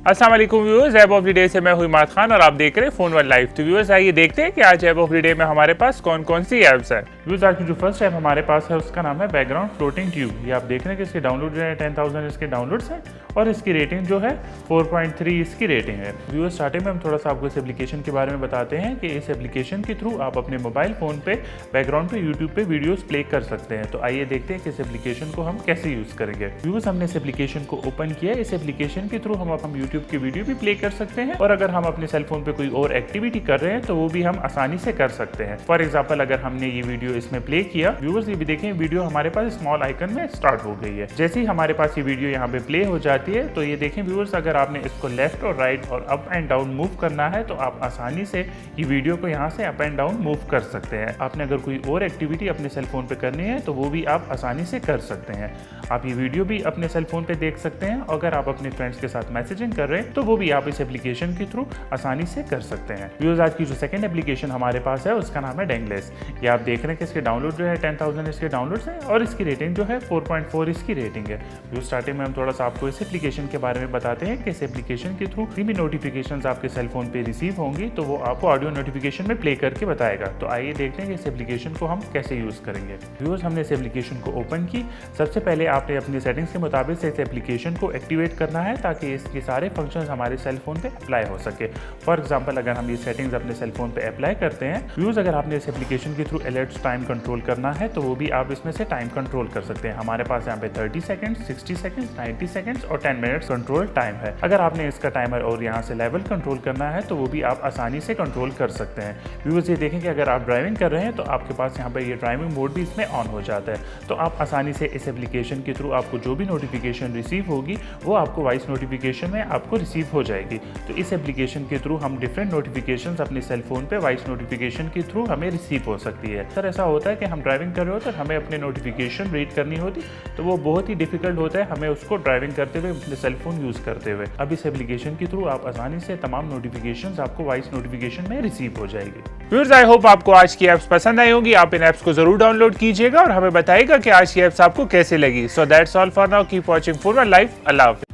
अस्सलाम वालेकुम viewers, app of the day से मैं हूं इमाद खान और आप देख रहे हैं फोन वन लाइव। तो व्यूअर्स आइए देखते हैं कि आज ऐप ऑफ द डे में हमारे पास कौन कौन सी ऐप्स है। व्यूअर्स आज की जो फर्स्ट ऐप हमारे पास है उसका नाम है बैकग्राउंड फ्लोटिंग ट्यूब। ये आप देख रहे हैं कि इसके डाउनलोड जो है 10,000 इसके डाउनलोड्स हैं और इसकी रेटिंग जो है 4.3 इसकी रेटिंग है। व्यूअर्स स्टार्टिंग में हम थोड़ा सा आपको इस एप्लीकेशन के बारे में बताते हैं कि इस एप्लीकेशन के थ्रू आप अपने मोबाइल फ़ोन पे बैकग्राउंड पे यूट्यूब पे वीडियोस प्ले कर सकते हैं। तो आइए देखते हैं कि इस एप्लीकेशन को हम कैसे यूज़ करेंगे। व्यूअर्स हमने इस एप्लीकेशन को ओपन किया। इस एप्लीकेशन के थ्रू हम यूट्यूब की वीडियो भी प्ले कर सकते हैं और अगर हम अपने सेल फोन पे कोई और एक्टिविटी कर रहे हैं तो वो भी हम आसानी से कर सकते हैं। फॉर एग्जांपल अगर हमने ये वीडियो इसमें प्ले किया, व्यूअर्स ये भी देखें वीडियो हमारे पास स्मॉल आइकन में स्टार्ट हो गई है। जैसे ही हमारे पास ये वीडियो यहाँ पे प्ले हो जाती है तो ये देखें व्यूअर्स, अगर आपने इसको लेफ्ट और राइट और अप एंड डाउन मूव करना है तो आप आसानी से ये वीडियो को यहाँ से अप एंड डाउन मूव कर सकते हैं। आपने अगर कोई और एक्टिविटी अपने सेल फोन पे करनी है तो वो भी आप आसानी से कर सकते हैं। आप ये वीडियो भी अपने सेल फोन पे देख सकते हैं। अगर आप अपने फ्रेंड्स के साथ मैसेजिंग कर रहे हैं तो वो भी आप इस एप्लीकेशन के थ्रू आसानी से कर सकते हैं। व्यूअर्स आज की जो सेकंड एप्लीकेशन हमारे पास है उसका नाम है डेंगलेस। ये आप देख रहे हैं कि इसके डाउनलोड जो है 10,000 इसके डाउनलोड्स हैं और इसकी रेटिंग जो है 4.4 इसकी रेटिंग है। व्यूअर्स स्टार्टिंग में हम थोड़ा सा आपको इस एप्लीकेशन के बारे में बताते हैं कि इस एप्लीकेशन के थ्रू भी नोटिफिकेशंस आपके सेल फोन पे रिसीव होंगी तो वो आपको ऑडियो नोटिफिकेशन में प्ले करके बताएगा। तो आइए देखते हैं कि इस एप्लीकेशन को हम कैसे यूज करेंगे। व्यूअर्स हमने इस एप्लीकेशन को ओपन की। सबसे पहले आपने अपनी सेटिंग्स के मुताबिक से इस एप्लीकेशन को एक्टिवेट करना है ताकि इसके सारे फंक्शंस हमारे सेल फोन पे अप्लाई हो सके। फॉर एग्जांपल अगर हम ये सेटिंग्स अपने सेल फोन पे अप्लाई करते हैं, व्यूअर्स अगर आपने इस एप्लीकेशन के थ्रू अलर्ट्स टाइम कंट्रोल करना है तो वो भी आप इसमें से टाइम कंट्रोल कर सकते हैं। हमारे पास यहाँ पे 30 सेकंड्स, 60 सेकंड्स, 90 सेकंड्स और 10 मिनट्स कंट्रोल टाइम है। अगर आपने इसका टाइमर और यहाँ से लेवल कंट्रोल करना है तो वो भी आप आसानी से कंट्रोल कर सकते हैं। व्यूअर्स ये देखें कि अगर आप ड्राइविंग कर रहे हैं तो आपके पास यहाँ पे ये ड्राइविंग मोड भी इसमें ऑन हो जाता है। तो आप आसानी से इस एप्लीकेशन के थ्रू आपको जो भी नोटिफिकेशन रिसीव होगी वो आपको वॉइस नोटिफिकेशन में आपको रिसीव हो जाएगी। तो इस एप्लीकेशन के थ्रू हम डिफरेंट नोटिफिकेशंस अपने सेल फोन पे वॉइस नोटिफिकेशन के थ्रू हमें रिसीव हो सकती है। सर ऐसा होता है कि हम ड्राइविंग कर रहे होते हैं, हमें अपने नोटिफिकेशन रीड करनी होती तो वो बहुत ही डिफिकल्ट होता है हमें उसको ड्राइविंग करते हुए अपने सेल फोन यूज़ करते हुए। अब इस एप्लीकेशन के थ्रू आप आसानी से तमाम नोटिफिकेशंस आपको वॉइस नोटिफिकेशन में रिसीव हो जाएगी। व्यूअर्स आई होप आपको आज की ऐप्स पसंद आई होंगी। आप इन ऐप्स को जरूर डाउनलोड कीजिएगा और हमें बताइएगा कि आज की ऐप्स आपको कैसे लगी। So that's all for now, keep watching phone one live. अल्लाह हाफिज़।